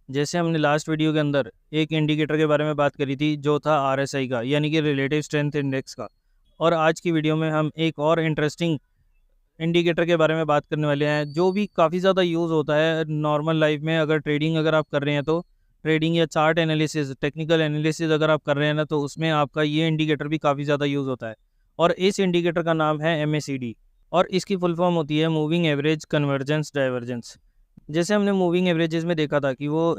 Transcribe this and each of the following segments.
जैसे हमने last video के अंदर एक इंडिकेटर के बारे में बात करी थी जो था आरएसआई का, यानी कि रिलेटिव स्ट्रेंथ इंडेक्स का। और आज की वीडियो में हम एक और इंटरेस्टिंग इंडिकेटर के बारे में बात करने वाले हैं जो भी काफ़ी ज़्यादा यूज़ होता है नॉर्मल लाइफ में। अगर ट्रेडिंग अगर आप कर रहे हैं तो ट्रेडिंग या चार्ट एनालिसिस, टेक्निकल एनालिसिस अगर आप कर रहे हैं ना, तो उसमें आपका ये इंडिकेटर भी काफ़ी ज़्यादा यूज़ होता है। और इस इंडिकेटर का नाम है MACD और इसकी फुल फॉर्म होती है मूविंग एवरेज कन्वर्जेंस डाइवर्जेंस। जैसे हमने मूविंग एवरेजेस में देखा था कि वो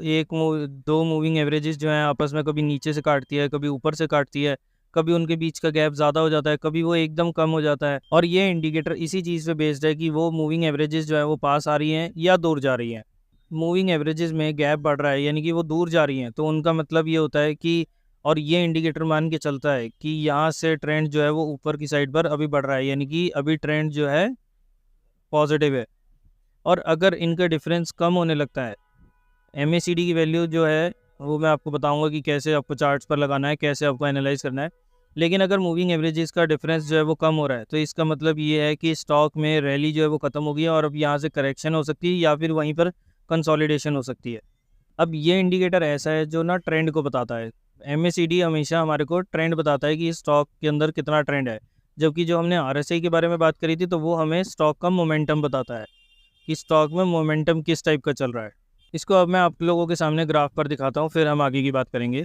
दो मूविंग एवरेजेस जो हैं आपस में कभी नीचे से काटती है, कभी ऊपर से काटती है, कभी उनके बीच का गैप ज़्यादा हो जाता है, कभी वो एकदम कम हो जाता है। और ये इंडिकेटर इसी चीज़ पे बेस्ड है कि वो मूविंग एवरेजेस जो है वो पास आ रही हैं या दूर जा रही हैं। मूविंग एवरेजेस में गैप बढ़ रहा है यानी कि वो दूर जा रही हैं, तो उनका मतलब ये होता है कि और ये इंडिकेटर मान के चलता है कि यहाँ से ट्रेंड जो है वो ऊपर की साइड पर अभी बढ़ रहा है, यानी कि अभी ट्रेंड जो है पॉजिटिव है। और अगर इनका डिफरेंस कम होने लगता है, MACD की वैल्यू जो है वो मैं आपको बताऊंगा कि कैसे आपको चार्ट्स पर लगाना है, कैसे आपको एनालाइज करना है। लेकिन अगर मूविंग एवरेजेस का डिफरेंस जो है वो कम हो रहा है, तो इसका मतलब ये है कि स्टॉक में रैली जो है वो ख़त्म हो गई है और अब यहाँ से करेक्शन हो सकती है या फिर वहीं पर कंसोलिडेशन हो सकती है। अब ये इंडिकेटर ऐसा है जो ना ट्रेंड को बताता है। MACD हमेशा हमारे को ट्रेंड बताता है कि स्टॉक के अंदर कितना ट्रेंड है, जबकि जो हमने RSI के बारे में बात करी थी तो वो हमें स्टॉक का मोमेंटम बताता है कि स्टॉक में मोमेंटम किस टाइप का चल रहा है। इसको अब मैं आप लोगों के सामने ग्राफ पर दिखाता हूँ, फिर हम आगे की बात करेंगे।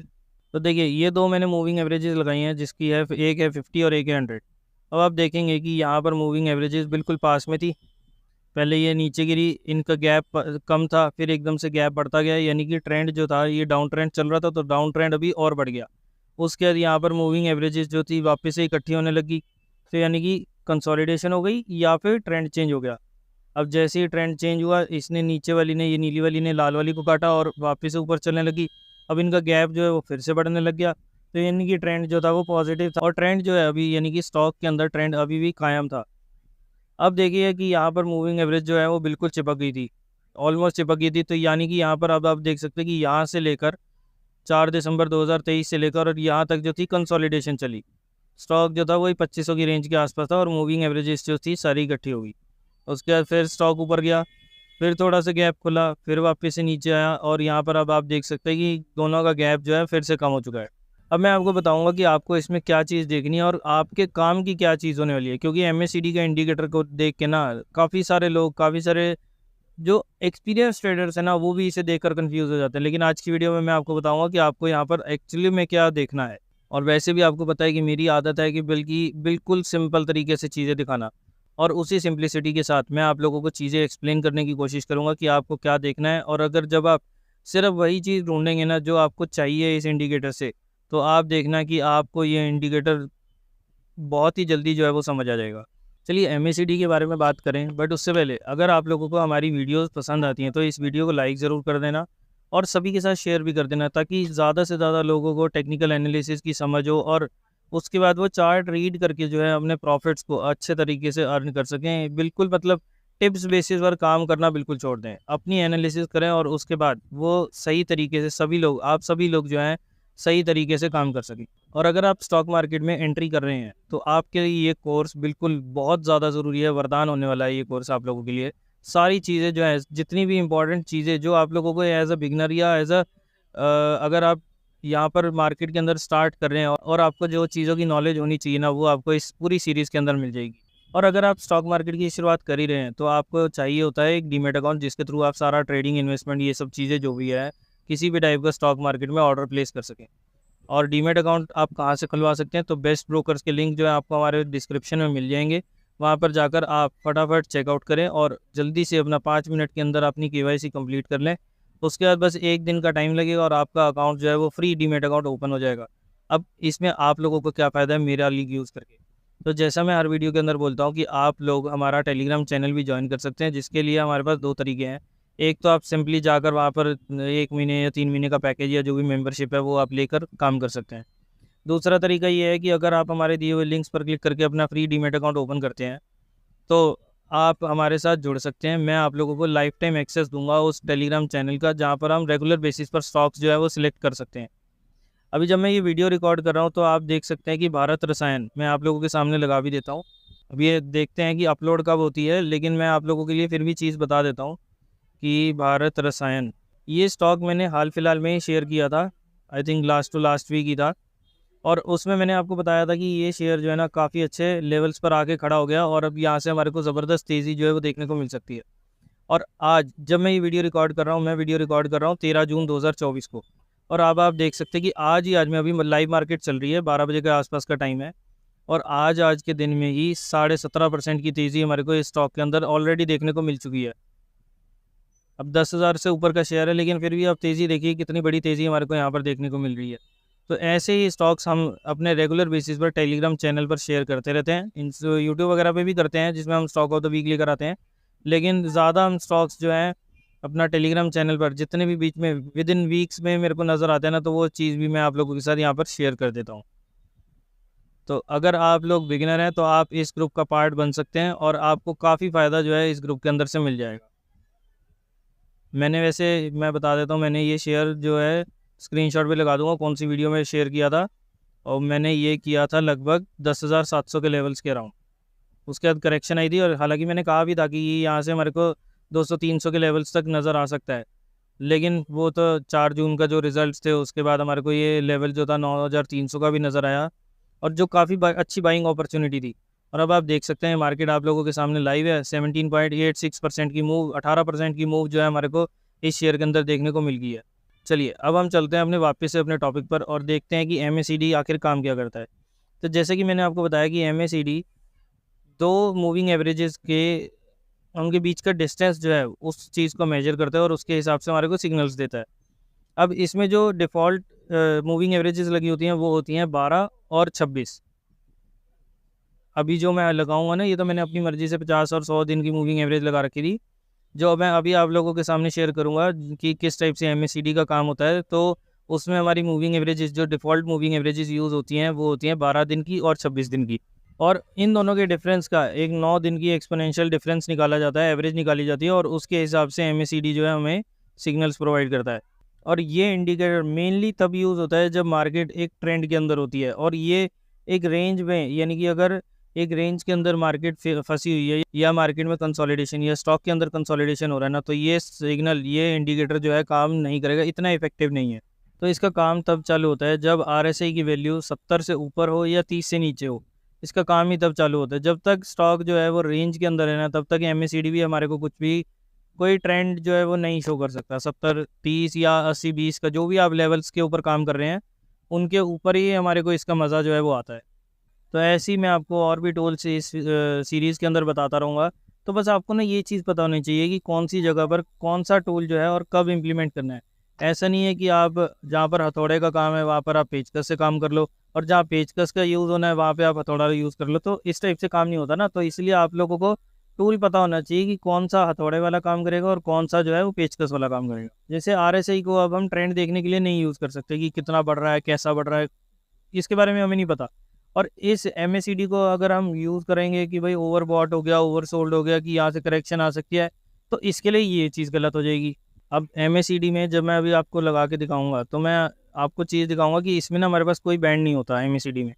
तो देखिए, ये दो मैंने मूविंग एवरेजेस लगाई हैं, जिसकी है एक है 50 और एक है 100। अब आप देखेंगे कि यहाँ पर मूविंग एवरेजेस बिल्कुल पास में थी। पहले ये नीचे गिरी, इनका गैप कम था, फिर एकदम से गैप बढ़ता गया, यानी कि ट्रेंड जो था ये डाउन ट्रेंड चल रहा था, तो डाउन ट्रेंड अभी और बढ़ गया। उसके बाद यहाँ पर मूविंग एवरेजेस जो थी वापस से इकट्ठी होने लगी, तो यानी कि कंसोलिडेशन हो गई या फिर ट्रेंड चेंज हो गया। अब जैसे ही ट्रेंड चेंज हुआ, इसने नीचे वाली ने, ये नीली वाली ने लाल वाली को काटा और वापस से ऊपर चलने लगी। अब इनका गैप जो है वो फिर से बढ़ने लग गया, तो यानी कि ट्रेंड जो था वो पॉजिटिव था और ट्रेंड जो है अभी, यानी कि स्टॉक के अंदर ट्रेंड अभी भी कायम था। अब देखिए कि यहाँ पर मूविंग एवरेज जो है वो बिल्कुल चिपक गई थी, ऑलमोस्ट चिपक गई थी। तो यानी कि यहाँ पर अब आप देख सकते हैं कि यहाँ से लेकर 4 दिसंबर 2023 से लेकर और यहाँ तक जो थी कंसोलिडेशन चली। स्टॉक जो था वही 2500 की रेंज के आसपास था और मूविंग एवरेजेस जो थी सारी इकट्ठी हो गई। उसके बाद फिर स्टॉक ऊपर गया, फिर थोड़ा सा गैप खुला, फिर वापस से नीचे आया और यहाँ पर अब आप देख सकते हैं कि दोनों का गैप जो है फिर से कम हो चुका है। अब मैं आपको बताऊंगा कि आपको इसमें क्या चीज़ देखनी है और आपके काम की क्या चीज़ होने वाली है, क्योंकि MACD का इंडिकेटर को देख के ना काफ़ी सारे लोग, काफ़ी सारे जो एक्सपीरियंस ट्रेडर्स हैं ना, वो भी इसे देखकर कंफ्यूज हो जाते हैं। लेकिन आज की वीडियो में मैं आपको बताऊंगा कि आपको यहाँ पर एक्चुअली में क्या देखना है। और वैसे भी आपको पता है कि मेरी आदत है कि बल्कि बिल्कुल सिंपल तरीके से चीज़ें दिखाना, और उसी सिंप्लिसिटी के साथ मैं आप लोगों को चीज़ें एक्सप्लेन करने की कोशिश करूँगा कि आपको क्या देखना है। और अगर जब आप सिर्फ वही चीज़ ढूंढेंगे ना जो आपको चाहिए इस इंडिकेटर से, तो आप देखना कि आपको ये इंडिकेटर बहुत ही जल्दी जो है वो समझ आ जाएगा। चलिए MACD के बारे में बात करें, बट उससे पहले अगर आप लोगों को हमारी वीडियोस पसंद आती हैं तो इस वीडियो को लाइक ज़रूर कर देना और सभी के साथ शेयर भी कर देना, ताकि ज़्यादा से ज़्यादा लोगों को टेक्निकल एनालिसिस की समझ हो और उसके बाद वो चार्ट रीड करके जो है अपने प्रॉफिट्स को अच्छे तरीके से अर्न कर सकें। बिल्कुल मतलब टिप्स बेसिस पर काम करना बिल्कुल छोड़ दें, अपनी एनालिसिस करें और उसके बाद वो सही तरीके से आप सभी लोग जो हैं सही तरीके से काम कर सकें। और अगर आप स्टॉक मार्केट में एंट्री कर रहे हैं तो आपके लिए ये कोर्स बिल्कुल बहुत ज़्यादा ज़रूरी है, वरदान होने वाला है ये कोर्स आप लोगों के लिए। सारी चीज़ें जो है, जितनी भी इंपॉर्टेंट चीज़ें जो आप लोगों को एज अ बिगनर या अगर आप यहाँ पर मार्केट के अंदर स्टार्ट कर रहे हैं और आपको जो चीज़ों की नॉलेज होनी चाहिए ना, वो आपको इस पूरी सीरीज़ के अंदर मिल जाएगी। और अगर आप स्टॉक मार्केट की शुरुआत कर ही रहे हैं तो आपको चाहिए होता है एक डीमेट अकाउंट, जिसके थ्रू आप सारा ट्रेडिंग, इन्वेस्टमेंट, ये सब चीज़ें जो भी है किसी भी टाइप का स्टॉक मार्केट में ऑर्डर प्लेस कर सकें। और डीमेट अकाउंट आप कहाँ से खुलवा सकते हैं, तो बेस्ट ब्रोकर्स के लिंक जो है आपको हमारे डिस्क्रिप्शन में मिल जाएंगे। वहाँ पर जाकर आप फटाफट चेकआउट करें और जल्दी से अपना 5 मिनट के अंदर अपनी KYC कंप्लीट कर लें। उसके बाद बस एक दिन का टाइम लगेगा और आपका अकाउंट जो है वो फ्री डीमेट अकाउंट ओपन हो जाएगा। अब इसमें आप लोगों को क्या फ़ायदा है मेरा लिंक यूज़ करके, तो जैसा मैं हर वीडियो के अंदर बोलता हूँ कि आप लोग हमारा टेलीग्राम चैनल भी ज्वाइन कर सकते हैं, जिसके लिए हमारे पास 2 तरीके हैं। एक तो आप सिंपली जाकर वहाँ पर 1 महीने या 3 महीने का पैकेज या जो भी मेंबरशिप है वो आप लेकर काम कर सकते हैं। दूसरा तरीका ये है कि अगर आप हमारे दिए हुए लिंक्स पर क्लिक करके अपना फ्री डीमेट अकाउंट ओपन करते हैं तो आप हमारे साथ जुड़ सकते हैं। मैं आप लोगों को लाइफ टाइम एक्सेस दूंगा उस टेलीग्राम चैनल का, जहाँ पर हम रेगुलर बेसिस पर स्टॉक्स जो है वो सिलेक्ट कर सकते हैं। अभी जब मैं ये वीडियो रिकॉर्ड कर रहा हूँ तो आप देख सकते हैं कि भारत रसायन मैं आप लोगों के सामने लगा भी देता हूँ। अब ये देखते हैं कि अपलोड कब होती है, लेकिन मैं आप लोगों के लिए फिर भी चीज़ बता देता हूँ कि भारत रसायन ये स्टॉक मैंने हाल फिलहाल में ही शेयर किया था, I think last to last week ही था। और उसमें मैंने आपको बताया था कि ये शेयर जो है ना काफ़ी अच्छे लेवल्स पर आके खड़ा हो गया और अब यहाँ से हमारे को ज़बरदस्त तेज़ी जो है वो देखने को मिल सकती है। और आज जब मैं ये वीडियो रिकॉर्ड कर रहा हूँ, मैं वीडियो रिकॉर्ड कर रहा हूँ 13 जून 2024 को। और अब आप देख सकते हैं कि आज में अभी लाइव मार्केट चल रही है, 12 बजे के आसपास का टाइम है। और आज के दिन में ही 17.5% की तेज़ी हमारे को इस स्टॉक के अंदर ऑलरेडी देखने को मिल चुकी है। अब 10,000 से ऊपर का शेयर है, लेकिन फिर भी आप तेज़ी देखिए कितनी बड़ी तेज़ी हमारे को यहाँ पर देखने को मिल रही है। तो ऐसे ही स्टॉक्स हम अपने रेगुलर बेसिस पर टेलीग्राम चैनल पर शेयर करते रहते हैं, इन यूट्यूब वगैरह पे भी करते हैं, जिसमें हम स्टॉक ऑफ द वीक लेकर आते हैं। लेकिन ज़्यादा हम स्टॉक्स जो हैं अपना टेलीग्राम चैनल पर जितने भी बीच में विद इन वीक्स में मेरे को नज़र आते हैं ना, तो वो चीज़ भी मैं आप लोगों के साथ यहाँ पर शेयर कर देता हूँ। तो अगर आप लोग बिगिनर हैं तो आप इस ग्रुप का पार्ट बन सकते हैं और आपको काफ़ी फ़ायदा जो है इस ग्रुप के अंदर से मिल जाएगा। मैं बता देता हूँ, मैंने ये शेयर जो है स्क्रीनशॉट पे लगा दूंगा कौन सी वीडियो में शेयर किया था। और मैंने ये किया था लगभग 10,700 के लेवल्स के अराउंड। उसके बाद करेक्शन आई थी और हालांकि मैंने कहा भी था कि ये यहाँ से हमारे को 200-300 के लेवल्स तक नज़र आ सकता है। लेकिन वो तो 4 जून का जो रिजल्ट्स थे उसके बाद हमारे को ये लेवल जो था 9,300 का भी नज़र आया और जो काफ़ी अच्छी बाइंग अपॉर्चुनिटी थी। और अब आप देख सकते हैं मार्केट आप लोगों के सामने लाइव है, 17.86% की मूव, 18% की मूव जो है हमारे को इस शेयर के अंदर देखने को मिल गई है। चलिए अब हम चलते हैं वापस से अपने टॉपिक पर और देखते हैं कि MACD आखिर काम क्या करता है। तो जैसे कि मैंने आपको बताया कि MACD दो मूविंग एवरेजेस के उनके बीच का डिस्टेंस जो है उस चीज़ को मेजर करता है और उसके हिसाब से हमारे को सिग्नल्स देता है। अब इसमें जो डिफ़ॉल्ट मूविंग एवरेजेस लगी होती हैं वो होती हैं 12 और 26। अभी जो मैं लगाऊंगा ना, ये तो मैंने अपनी मर्ज़ी से 50 और 100 दिन की मूविंग एवरेज लगा रखी थी, जो मैं अभी आप लोगों के सामने शेयर करूंगा कि किस टाइप से MACD का काम होता है। तो उसमें हमारी मूविंग एवरेजेस जो डिफ़ॉल्ट मूविंग एवरेजेस यूज़ होती हैं वो होती हैं 12 दिन की और 26 दिन की। और इन दोनों के डिफरेंस का एक 9 दिन की एक्सपोनेंशियल डिफरेंस निकाला जाता है, एवरेज निकाली जाती है और उसके हिसाब से MACD जो है हमें सिग्नल्स प्रोवाइड करता है। और ये इंडिकेटर मेनली तब यूज़ होता है जब मार्केट एक ट्रेंड के अंदर होती है और ये एक रेंज में, यानी कि अगर एक रेंज के अंदर मार्केट फंसी हुई है या मार्केट में कंसोलिडेशन या स्टॉक के अंदर कंसोलिडेशन हो रहा है ना, तो ये सिग्नल, ये इंडिकेटर जो है काम नहीं करेगा, इतना इफेक्टिव नहीं है। तो इसका काम तब चालू होता है जब RSI की वैल्यू 70 से ऊपर हो या 30 से नीचे हो। इसका काम ही तब चालू होता है। जब तक स्टॉक जो है वो रेंज के अंदर है ना, तब तक MACD भी हमारे को कुछ भी, कोई ट्रेंड जो है वो नहीं शो कर सकता। 70, 30 या 80, 20 का जो भी आप लेवल्स के ऊपर काम कर रहे हैं, उनके ऊपर ही हमारे को इसका मज़ा जो है वो आता है। तो ऐसे ही मैं आपको और भी टूल्स इस सीरीज़ के अंदर बताता रहूँगा। तो बस आपको ना ये चीज़ पता होनी चाहिए कि कौन सी जगह पर कौन सा टूल जो है और कब इम्प्लीमेंट करना है। ऐसा नहीं है कि आप जहाँ पर हथौड़े का काम है वहाँ पर आप पेचकस से काम कर लो और जहाँ पेचकस का यूज़ होना है वहाँ पे आप हथौड़ा यूज़ कर लो। तो इस टाइप से काम नहीं होता ना, तो इसलिए आप लोगों को टूल पता होना चाहिए कि कौन सा हथौड़े वाला काम करेगा और कौन सा जो है वो पेचकस वाला काम करेगा। जैसे RSI को अब हम ट्रेंड देखने के लिए नहीं यूज़ कर सकते कि कितना बढ़ रहा है, कैसा बढ़ रहा है, इसके बारे में हमें नहीं पता। और इस MACD को अगर हम यूज़ करेंगे कि भाई ओवरबॉट हो गया, ओवरसोल्ड हो गया, कि यहाँ से करेक्शन आ सकती है, तो इसके लिए ये चीज़ गलत हो जाएगी। अब MACD में जब मैं अभी आपको लगा के दिखाऊंगा तो मैं आपको चीज़ दिखाऊंगा कि इसमें ना हमारे पास कोई बैंड नहीं होता। MACD में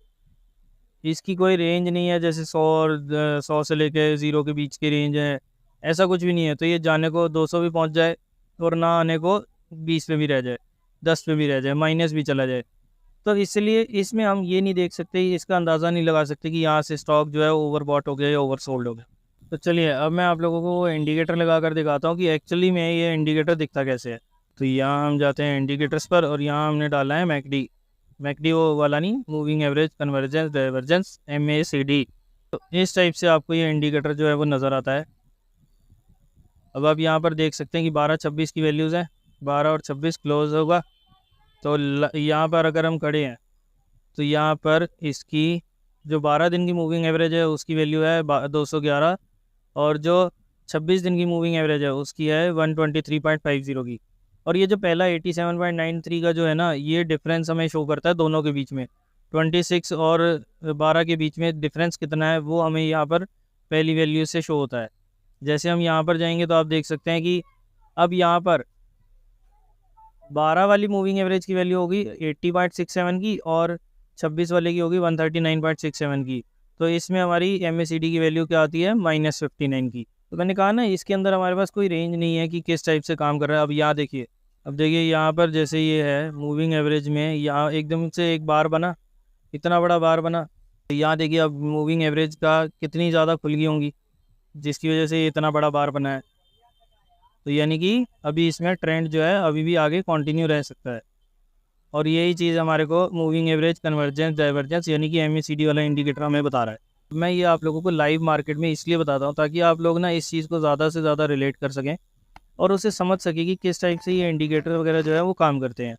इसकी कोई रेंज नहीं है, जैसे 100 और 100 से लेके 0 के बीच की रेंज है, ऐसा कुछ भी नहीं है। तो ये जाने को 200 भी पहुंच जाए और ना आने को 20 पे भी रह जाए, 10 पे भी रह जाए, माइनस भी चला जाए। तो इसलिए इसमें हम ये नहीं देख सकते, इसका अंदाज़ा नहीं लगा सकते कि यहाँ से स्टॉक जो है ओवरबॉट हो गया या ओवरसोल्ड हो गया। तो चलिए अब मैं आप लोगों को इंडिकेटर लगा कर दिखाता हूँ कि एक्चुअली में ये इंडिकेटर दिखता कैसे है। तो यहाँ हम जाते हैं इंडिकेटर्स पर और यहाँ हमने डाला है मैकडी वो वाला नहीं, moving average convergence divergence MACD। तो इस टाइप से आपको ये इंडिकेटर जो है वो नज़र आता है। अब आप यहाँ पर देख सकते हैं कि 12-26 की वैल्यूज़ हैं, 12 और 26 क्लोज होगा। तो यहाँ पर अगर हम खड़े हैं तो यहाँ पर इसकी जो 12 दिन की मूविंग एवरेज है उसकी वैल्यू है 211 और जो 26 दिन की मूविंग एवरेज है उसकी है 123.50 की। और ये जो पहला 87.93 का जो है ना, ये डिफरेंस हमें शो करता है दोनों के बीच में। 26 और 12 के बीच में डिफरेंस कितना है वो हमें यहाँ पर पहली वैल्यू से शो होता है। जैसे हम यहाँ पर जाएंगे तो आप देख सकते हैं कि अब यहाँ पर 12 वाली मूविंग एवरेज की वैल्यू होगी 80.67 की और 26 वाले की होगी 139.67 की। तो इसमें हमारी MACD की वैल्यू क्या आती है, -59 की। तो मैंने कहा ना इसके अंदर हमारे पास कोई रेंज नहीं है कि किस टाइप से काम कर रहा है। अब यहाँ देखिए, अब देखिए यहाँ पर जैसे ये है मूविंग एवरेज में, यहाँ एकदम से एक बार बना, इतना बड़ा बार बना। तो यहाँ देखिए अब मूविंग एवरेज का कितनी ज़्यादा खुल गई होंगी, जिसकी वजह से ये इतना बड़ा बार बना है। तो यानी कि अभी इसमें ट्रेंड जो है अभी भी आगे कंटिन्यू रह सकता है। और यही चीज़ हमारे को मूविंग एवरेज, कन्वर्जेंस, डाइवर्जेंस यानी कि MACD वाला इंडिकेटर हमें बता रहा है। मैं ये आप लोगों को लाइव मार्केट में इसलिए बताता हूँ ताकि आप लोग ना इस चीज़ को ज़्यादा से ज़्यादा रिलेट कर सकें और उसे समझ सकें कि किस टाइप से ये इंडिकेटर वगैरह जो है वो काम करते हैं।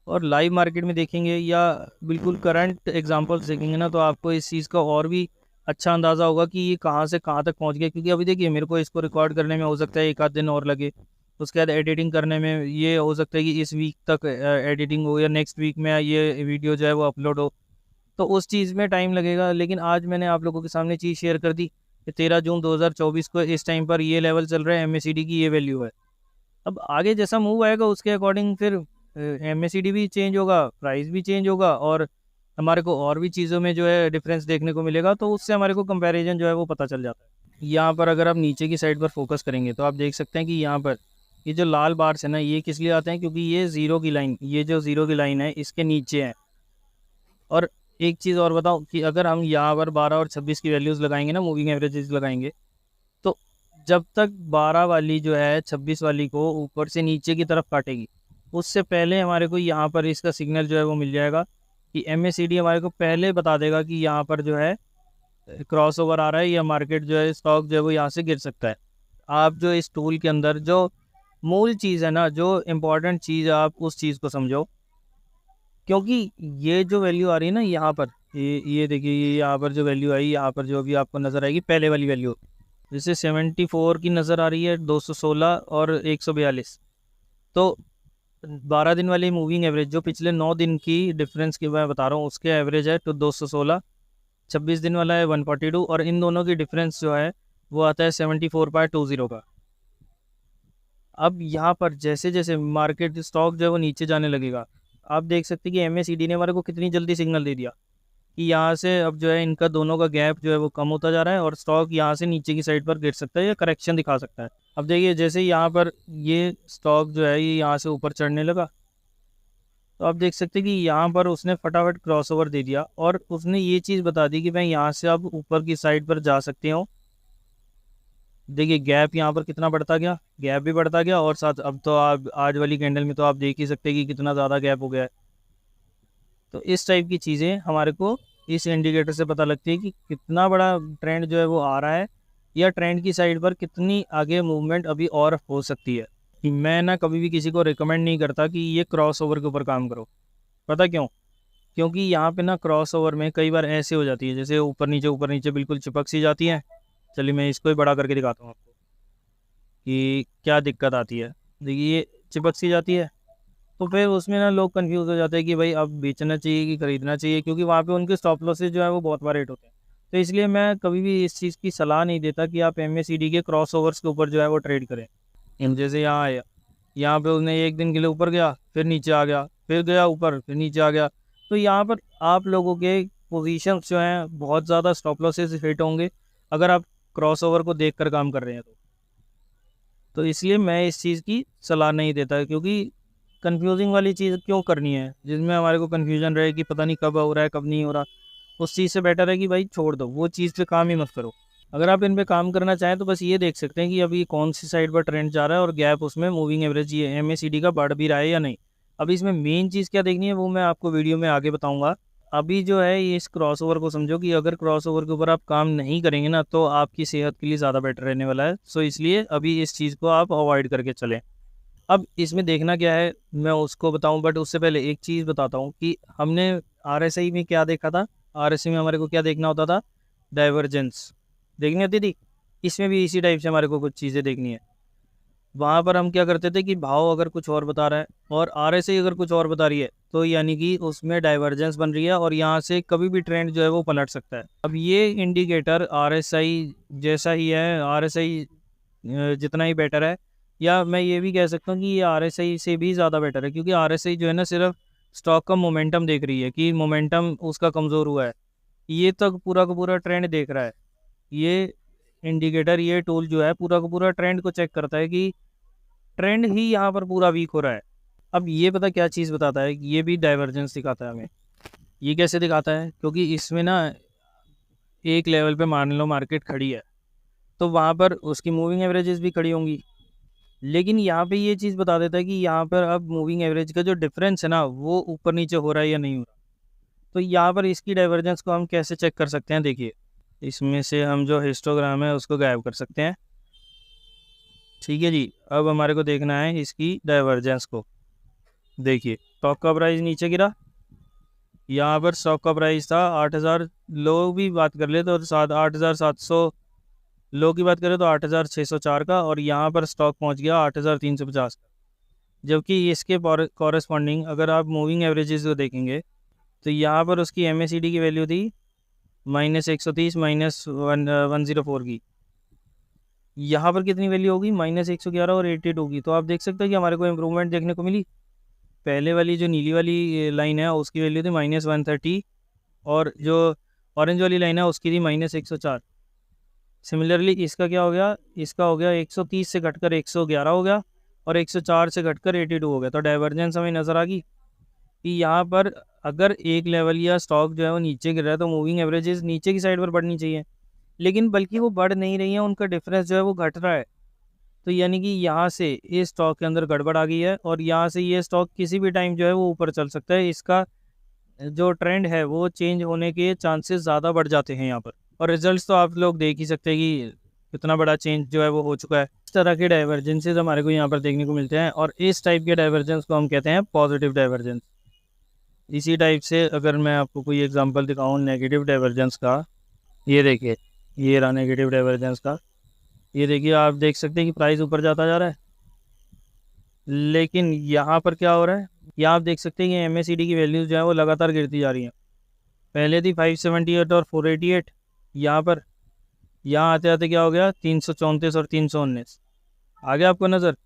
और लाइव मार्केट में देखेंगे या बिल्कुल करंट एग्जांपल्स देखेंगे ना, तो आपको इस चीज़ का और भी अच्छा अंदाज़ा होगा कि ये कहाँ से कहाँ तक पहुँच गया। क्योंकि अभी देखिए मेरे को इसको रिकॉर्ड करने में हो सकता है एक आध दिन और लगे, उसके बाद एडिटिंग करने में ये हो सकता है कि इस वीक तक एडिटिंग हो या नेक्स्ट वीक में ये वीडियो जो है वो अपलोड हो, तो उस चीज़ में टाइम लगेगा। लेकिन आज मैंने आप लोगों के सामने चीज़ शेयर कर दी कि 13 जून 2024 को इस टाइम पर ये लेवल चल रहा है, MACD की ये वैल्यू है। अब आगे जैसा मूव आएगा उसके अकॉर्डिंग फिर MACD भी चेंज होगा, प्राइस भी चेंज होगा और हमारे को और भी चीज़ों में जो है डिफरेंस देखने को मिलेगा, तो उससे हमारे को कंपैरिजन जो है वो पता चल जाता है। यहाँ पर अगर आप नीचे की साइड पर फोकस करेंगे तो आप देख सकते हैं कि यहाँ पर ये जो लाल बार्स है ना, ये किस लिए आते हैं, क्योंकि ये ज़ीरो की लाइन, ये जो ज़ीरो की लाइन है इसके नीचे है। और एक चीज़ और बताऊँ कि अगर हम यहाँ पर 12 और 26 की वैल्यूज़ लगाएंगे ना, मूविंग एवरेजेस लगाएंगे, तो जब तक 12 वाली जो है 26 वाली को ऊपर से नीचे की तरफ काटेगी, उससे पहले हमारे को यहाँ पर इसका सिग्नल जो है वो मिल जाएगा कि MACD हमारे को पहले बता देगा कि यहाँ पर जो है क्रॉस ओवर आ रहा है या मार्केट जो है, स्टॉक जो है वो यहाँ से गिर सकता है। आप जो इस टूल के अंदर जो मूल चीज़ है ना, जो इम्पोर्टेंट चीज़ है, आप उस चीज़ को समझो। क्योंकि ये जो वैल्यू आ रही है ना यहाँ पर, ये देखिए, ये यहाँ पर जो वैल्यू आई, यहाँ पर जो अभी आपको नज़र आएगी पहले वाली वैल्यू, जैसे 74 की नज़र आ रही है, 216 और 142। तो 12 दिन वाली मूविंग एवरेज जो पिछले 9 दिन की डिफरेंस की मैं बता रहा हूँ, उसके एवरेज है तो 216, 26 दिन वाला है 142 और इन दोनों की डिफरेंस जो है वो आता है 74.20 का। अब यहाँ पर जैसे जैसे मार्केट स्टॉक जो है वो नीचे जाने लगेगा, आप देख सकते हैं कि MACD ने हमारे को कितनी जल्दी सिग्नल दे दिया कि यहाँ से अब जो है इनका दोनों का गैप जो है वो कम होता जा रहा है और स्टॉक यहाँ से नीचे की साइड पर गिर सकता है या करेक्शन दिखा सकता है। अब देखिए जैसे यहाँ पर ये स्टॉक जो है ये यहाँ से ऊपर चढ़ने लगा, तो आप देख सकते हैं कि यहाँ पर उसने फटाफट क्रॉसओवर दे दिया और उसने ये चीज़ बता दी कि मैं यहाँ से अब ऊपर की साइड पर जा सकती हूँ। देखिए गैप यहाँ पर कितना बढ़ता गया, गैप भी बढ़ता गया और साथ अब तो आप आज वाली कैंडल में तो आप देख ही सकते हैं कि कितना ज़्यादा गैप हो गया है। तो इस टाइप की चीज़ें हमारे को इस इंडिकेटर से पता लगती है कि कितना बड़ा ट्रेंड जो है वो आ रहा है या ट्रेंड की साइड पर कितनी आगे मूवमेंट अभी और हो सकती है। मैं ना कभी भी किसी को रिकमेंड नहीं करता कि ये क्रॉस ओवर के ऊपर काम करो। पता क्यों? क्योंकि यहाँ पे ना क्रॉस ओवर में कई बार ऐसे हो जाती है, जैसे ऊपर नीचे बिल्कुल चिपक सी जाती है। चलिए मैं इसको ही बड़ा करके दिखाता हूँ आपको कि क्या दिक्कत आती है। देखिए ये चिपक सी जाती है, तो फिर उसमें ना लोग कंफ्यूज हो जाते हैं कि भाई अब बेचना चाहिए कि खरीदना चाहिए, क्योंकि वहाँ पे उनके स्टॉप लॉसेस जो है वो बहुत बार रेट होते हैं। तो इसलिए मैं कभी भी इस चीज़ की सलाह नहीं देता कि आप MACD के क्रॉस ओवर्स के ऊपर जो है वो ट्रेड करें। जैसे यहाँ आया, यहाँ पे उसने एक दिन के लिए ऊपर गया, फिर नीचे आ गया, फिर गया ऊपर, फिर नीचे आ गया। तो यहाँ पर आप लोगों के पोजीशंस जो हैं बहुत ज़्यादा स्टॉप लॉसेस हिट होंगे अगर आप क्रॉस ओवर को देख कर काम कर रहे हैं तो इसलिए मैं इस चीज़ की सलाह नहीं देता, क्योंकि कंफ्यूजिंग वाली चीज़ क्यों करनी है जिसमें हमारे को कन्फ्यूजन रहे कि पता नहीं कब हो रहा है कब नहीं हो रहा। उस चीज़ से बेटर है कि भाई छोड़ दो, वो चीज़ पे काम ही मत करो। अगर आप इन पे काम करना चाहें तो बस ये देख सकते हैं कि अभी कौन सी साइड पर ट्रेंड जा रहा है और गैप उसमें मूविंग एवरेज ये MACD का बढ़ भी रहा है या नहीं। अभी इसमें मेन चीज़ क्या देखनी है वो मैं आपको वीडियो में आगे बताऊँगा। अभी जो है ये इस क्रॉसओवर को समझो कि अगर क्रॉसओवर के ऊपर आप काम नहीं करेंगे ना तो आपकी सेहत के लिए ज़्यादा बेटर रहने वाला है। सो इसलिए अभी इस चीज़ को आप अवॉइड करके चलें। अब इसमें देखना क्या है मैं उसको बताऊं, बट उससे पहले एक चीज़ बताता हूं कि हमने RSI में क्या देखा था। RSI में हमारे को क्या देखना होता था, डाइवर्जेंस देखनी होती थी। इसमें भी इसी टाइप से हमारे को कुछ चीज़ें देखनी है। वहाँ पर हम क्या करते थे कि भाव अगर कुछ और बता रहा है और RSI अगर कुछ और बता रही है तो यानी कि उसमें डाइवर्जेंस बन रही है और यहाँ से कभी भी ट्रेंड जो है वो पलट सकता है। अब ये इंडिकेटर RSI जैसा ही है, RSI जितना ही बेटर है, या मैं ये भी कह सकता हूँ कि ये RSI से भी ज़्यादा बेटर है, क्योंकि RSI जो है ना सिर्फ स्टॉक का मोमेंटम देख रही है कि मोमेंटम उसका कमज़ोर हुआ है। ये तो पूरा का पूरा ट्रेंड देख रहा है। ये इंडिकेटर, ये टूल जो है पूरा का पूरा ट्रेंड को चेक करता है कि ट्रेंड ही यहाँ पर पूरा वीक हो रहा है। अब ये पता क्या चीज़ बताता है, ये भी डाइवर्जेंस दिखाता है हमें। ये कैसे दिखाता है, क्योंकि इसमें ना एक लेवल पे मान लो मार्केट खड़ी है तो वहाँ पर उसकी मूविंग एवरेजेस भी खड़ी होंगी, लेकिन यहाँ पे ये चीज़ बता देता है कि यहाँ पर अब मूविंग एवरेज का जो डिफरेंस है ना वो ऊपर नीचे हो रहा है या नहीं हो रहा। तो यहाँ पर इसकी डाइवर्जेंस को हम कैसे चेक कर सकते हैं, देखिए इसमें से हम जो हिस्टोग्राम है उसको गायब कर सकते हैं। ठीक है जी, अब हमारे को देखना है इसकी डाइवर्जेंस को। देखिए स्टॉक का प्राइस नीचे गिरा, यहाँ पर स्टॉक का प्राइस था 8,000, लो भी बात कर ले तो 8,700, लो की बात करें तो 8,604 का, और यहाँ पर स्टॉक पहुँच गया 8,350 का। जबकि इसके कॉरेस्पॉन्डिंग अगर आप मूविंग एवरेजेस को देखेंगे तो यहाँ पर उसकी MACD की वैल्यू थी -130 -104 की। यहाँ पर कितनी वैल्यू होगी, -111 और 88 होगी। तो आप देख सकते हैं कि हमारे को इम्प्रूवमेंट देखने को मिली। पहले वाली जो नीली वाली लाइन है उसकी वैल्यू थी -130, और जो ऑरेंज वाली लाइन है उसकी थी -104। सिमिलरली इसका क्या हो गया, इसका हो गया 130 से घटकर 111 हो गया, और 104 से घटकर 82 हो गया। तो डाइवर्जेंस हमें नज़र आ गई कि यहाँ पर अगर एक लेवल या स्टॉक जो है वो नीचे गिर रहा है तो मूविंग एवरेजेस नीचे की साइड पर बढ़नी चाहिए, लेकिन बल्कि वो बढ़ नहीं रही है, उनका डिफरेंस जो है वो घट रहा है। तो यानी कि यहाँ से इस स्टॉक के अंदर गड़बड़ आ गई है, और यहाँ से ये स्टॉक किसी भी टाइम जो है वो ऊपर चल सकता है। इसका जो ट्रेंड है वो चेंज होने के चांसेस ज़्यादा बढ़ जाते हैं यहाँ पर, और रिजल्ट्स तो आप लोग देख ही सकते हैं कि कितना बड़ा चेंज जो है वो हो चुका है। इस तरह के डाइवर्जेंसेस हमारे को यहाँ पर देखने को मिलते हैं, और इस टाइप के डाइवर्जेंस को हम कहते हैं पॉजिटिव डाइवर्जेंस। इसी टाइप से अगर मैं आपको कोई एग्जांपल दिखाऊं नेगेटिव डाइवर्जेंस का, ये देखिए, ये रहा नेगेटिव डाइवर्जेंस का। ये देखिए आप देख सकते हैं कि प्राइस ऊपर जाता जा रहा है, लेकिन यहाँ पर क्या हो रहा है, यहाँ आप देख सकते हैं कि MACD की वैल्यूज जो है वो लगातार गिरती जा रही हैं। पहले थी 578 और 488, यहाँ पर यहाँ आते आते क्या हो गया 334 और 319। आगे आपको नज़र,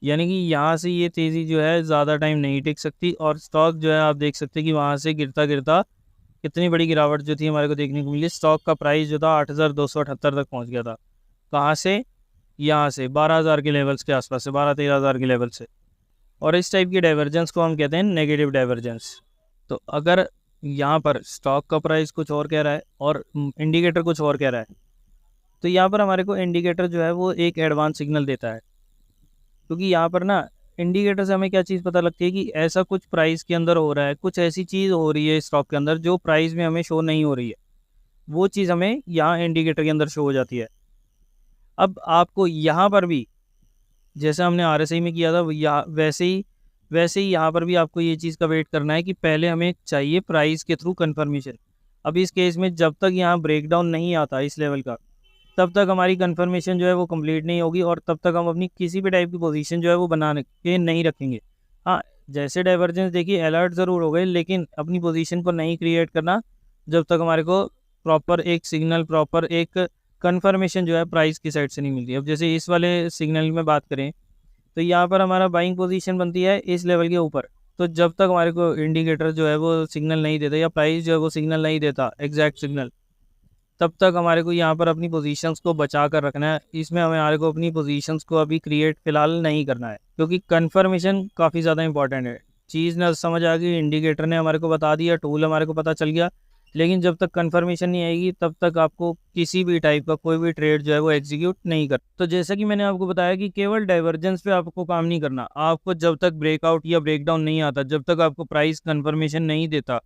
यानी कि यहाँ से ये तेज़ी जो है ज़्यादा टाइम नहीं टिक सकती, और स्टॉक जो है आप देख सकते हैं कि वहाँ से गिरता गिरता कितनी बड़ी गिरावट जो थी हमारे को देखने को मिली। स्टॉक का प्राइस जो था 8,278 तक पहुँच गया था। कहाँ से, यहाँ से 12,000 के लेवल्स के आसपास से, 12-13,000 के लेवल से। और इस टाइप की डाइवर्जेंस को हम कहते हैं नेगेटिव डाइवर्जेंस। तो अगर यहाँ पर स्टॉक का प्राइस कुछ और कह रहा है और इंडिकेटर कुछ और कह रहा है, तो यहाँ पर हमारे को इंडिकेटर जो है वो एक एडवांस सिग्नल देता है, क्योंकि यहाँ पर ना इंडिकेटर से हमें क्या चीज़ पता लगती है कि ऐसा कुछ प्राइस के अंदर हो रहा है, कुछ ऐसी चीज़ हो रही है स्टॉक के अंदर जो प्राइस में हमें शो नहीं हो रही है, वो चीज़ हमें यहाँ इंडिकेटर के अंदर शो हो जाती है। अब आपको यहाँ पर भी जैसा हमने RSI में किया था वैसे ही यहाँ पर भी आपको ये चीज़ का वेट करना है कि पहले हमें चाहिए प्राइस के थ्रू कंफर्मेशन। अब इस केस में जब तक यहाँ ब्रेकडाउन नहीं आता इस लेवल का, तब तक हमारी कंफर्मेशन जो है वो कंप्लीट नहीं होगी, और तब तक हम अपनी किसी भी टाइप की पोजीशन जो है वो बना के नहीं रखेंगे। हाँ, जैसे डाइवर्जेंस देखिए अलर्ट ज़रूर हो गए, लेकिन अपनी पोजीशन को नहीं क्रिएट करना जब तक हमारे को प्रॉपर एक सिग्नल, प्रॉपर एक कंफर्मेशन जो है प्राइस की साइड से नहीं मिलती। अब जैसे इस वाले सिग्नल में बात करें तो यहाँ पर हमारा बाइंग पोजीशन बनती है इस लेवल के ऊपर। तो जब तक हमारे को इंडिकेटर जो है वो सिग्नल नहीं देता, या प्राइस जो है वो सिग्नल नहीं देता एग्जैक्ट सिग्नल, तब तक हमारे को यहाँ पर अपनी पोजीशंस को बचा कर रखना है। इसमें हमारे को अपनी पोजीशंस को अभी क्रिएट फिलहाल नहीं करना है, क्योंकि कंफर्मेशन काफ़ी ज़्यादा इंपॉर्टेंट है। चीज़ ना समझ आ गई, इंडिकेटर ने हमारे को बता दिया, टूल हमारे को पता चल गया, लेकिन जब तक कंफर्मेशन नहीं आएगी तब तक आपको किसी भी टाइप का कोई भी ट्रेड जो है वो एग्जीक्यूट नहीं कर। तो जैसा कि मैंने आपको बताया कि केवल डाइवर्जेंस पे आपको काम नहीं करना, आपको जब तक ब्रेकआउट या ब्रेकडाउन नहीं आता, जब तक आपको प्राइस कंफर्मेशन नहीं देता,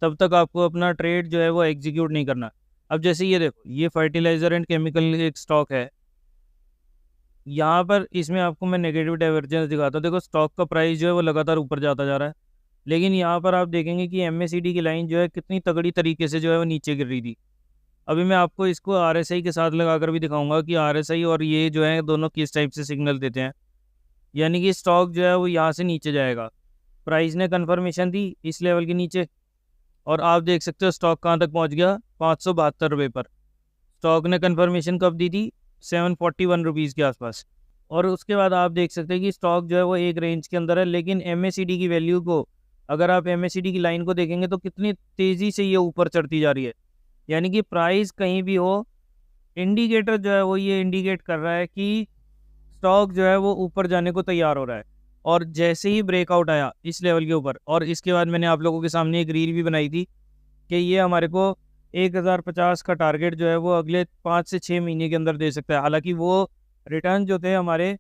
तब तक आपको अपना ट्रेड जो है वो एग्जीक्यूट नहीं करना। अब जैसे ये देखो, ये फर्टिलाइजर एंड केमिकल एक स्टॉक है, यहाँ पर इसमें आपको मैं नेगेटिव डाइवर्जेंस दिखाता हूँ। देखो स्टॉक का प्राइस जो है वो लगातार ऊपर जाता जा रहा है, लेकिन यहाँ पर आप देखेंगे कि MACD की लाइन जो है कितनी तगड़ी तरीके से जो है वो नीचे गिर रही थी। अभी मैं आपको इसको RSI के साथ लगाकर भी दिखाऊंगा कि RSI और ये जो है दोनों किस टाइप से सिग्नल देते हैं। यानी कि स्टॉक जो है वो यहाँ से नीचे जाएगा, प्राइस ने कन्फर्मेशन दी इस लेवल के नीचे, और आप देख सकते हो स्टॉक कहाँ तक पहुँच गया, 572 रुपये पर। स्टॉक ने कन्फर्मेशन कब दी थी, 741 रुपीज़ के आसपास। और उसके बाद आप देख सकते हैं कि स्टॉक जो है वो एक रेंज के अंदर है, लेकिन MACD की वैल्यू को अगर आप MACD की लाइन को देखेंगे तो कितनी तेज़ी से ये ऊपर चढ़ती जा रही है। यानी कि प्राइस कहीं भी हो, इंडिकेटर जो है वो ये इंडिकेट कर रहा है कि स्टॉक जो है वो ऊपर जाने को तैयार हो रहा है। और जैसे ही ब्रेकआउट आया इस लेवल के ऊपर, और इसके बाद मैंने आप लोगों के सामने एक रील भी बनाई थी कि ये हमारे को 1050 का टारगेट जो है वो अगले 5 से 6 महीने के अंदर दे सकता है। हालांकि वो रिटर्न जो थे हमारे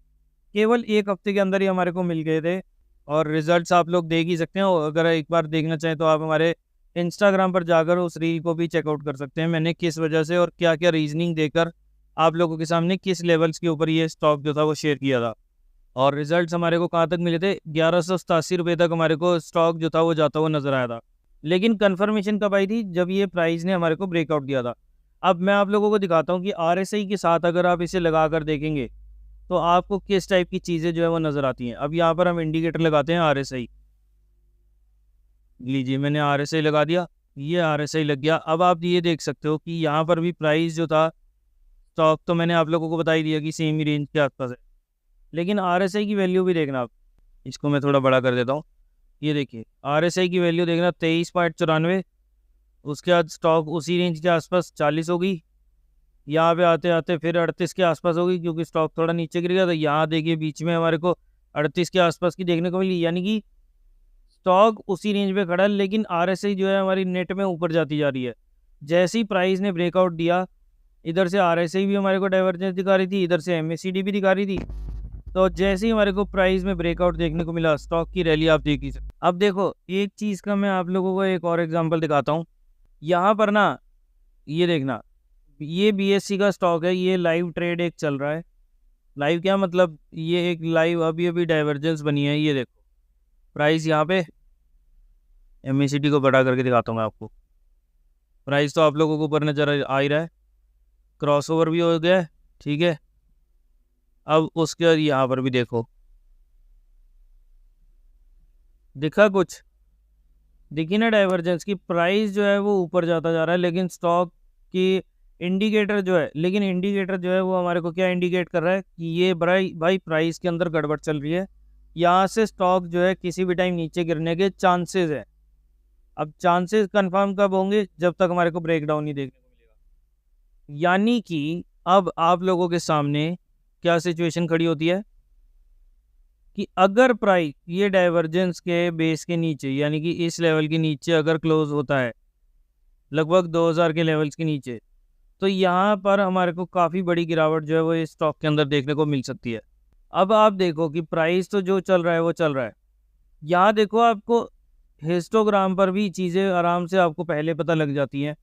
केवल 1 हफ्ते के अंदर ही हमारे को मिल गए थे, और रिजल्ट्स आप लोग देख ही सकते हैं। और अगर एक बार देखना चाहें तो आप हमारे इंस्टाग्राम पर जाकर उस रील को भी चेकआउट कर सकते हैं। मैंने किस वजह से और क्या क्या रीजनिंग देकर आप लोगों के सामने किस लेवल्स के ऊपर ये स्टॉक जो था वो शेयर किया था। और रिजल्ट्स हमारे को कहाँ तक मिले थे, 1187 रुपये तक हमारे को स्टॉक जो था वो जाता हुआ नजर आया था। लेकिन कंफर्मेशन कब आई थी, जब ये प्राइस ने हमारे को ब्रेकआउट दिया था। अब मैं आप लोगों को दिखाता हूँ कि RSI के साथ अगर आप इसे लगा कर देखेंगे तो आपको किस टाइप की चीज़ें जो है वो नज़र आती हैं। अब यहाँ पर हम इंडिकेटर लगाते हैं RSI। लीजिए मैंने RSI लगा दिया, ये RSI लग गया। अब आप ये देख सकते हो कि यहाँ पर भी प्राइस जो था, स्टॉक तो मैंने आप लोगों को बता ही दिया कि सेम ही रेंज के आसपास है, लेकिन RSI की वैल्यू भी देखना आप। इसको मैं थोड़ा बड़ा कर देता हूँ। ये देखिए RSI की वैल्यू देखना 23.94। उसके बाद स्टॉक उसी रेंज के आसपास 40 होगी। यहाँ पे आते आते फिर 38 के आसपास होगी, क्योंकि स्टॉक थोड़ा नीचे गिर गया। तो यहाँ देखिए बीच में हमारे को 38 के आसपास की देखने को मिली, यानी कि स्टॉक उसी रेंज पे खड़ा है, लेकिन RSI जो है हमारी नेट में ऊपर जाती जा रही है। जैसे ही प्राइस ने ब्रेकआउट दिया, इधर से RSI भी हमारे को डाइवर्जेंस दिखा रही थी, इधर से MACD भी दिखा रही थी। तो जैसे ही हमारे को प्राइस में ब्रेकआउट देखने को मिला, स्टॉक की रैली आप देख ही सकते। अब देखो एक चीज़ का मैं आप लोगों को एक और एग्जांपल दिखाता हूँ। यहाँ पर ना ये देखना, ये BSE का स्टॉक है, ये लाइव ट्रेड एक चल रहा है। लाइव क्या मतलब, ये एक लाइव अभी अभी डाइवर्जेंस बनी है। ये देखो प्राइस यहाँ पे, MACD को बड़ा करके दिखाता हूँ मैं आपको। प्राइस तो आप लोगों को ऊपर नजर आ ही रहा है, क्रॉसओवर भी हो गया है, ठीक है। अब उसके बाद यहाँ पर भी देखो, दिखा कुछ, देखिए ना डाइवर्जेंस की, प्राइस जो है वो ऊपर जाता जा रहा है, लेकिन स्टॉक की इंडिकेटर जो है, लेकिन इंडिकेटर जो है वो हमारे को क्या इंडिकेट कर रहा है कि ये भाई प्राइस के अंदर गड़बड़ चल रही है। यहाँ से स्टॉक जो है किसी भी टाइम नीचे गिरने के चांसेस है। अब चांसेस कंफर्म कब होंगे, जब तक हमारे को ब्रेकडाउन नहीं देखने को मिलेगा। यानी कि अब आप लोगों के सामने क्या सिचुएशन खड़ी होती है कि अगर प्राइस ये डाइवर्जेंस के बेस के नीचे, यानी कि इस लेवल के नीचे अगर क्लोज होता है, लगभग 2000 के लेवल्स के नीचे, तो यहाँ पर हमारे को काफ़ी बड़ी गिरावट जो है वो इस स्टॉक के अंदर देखने को मिल सकती है। अब आप देखो कि प्राइस तो जो चल रहा है वो चल रहा है। यहाँ देखो आपको हिस्टोग्राम पर भी चीज़ें आराम से आपको पहले पता लग जाती हैं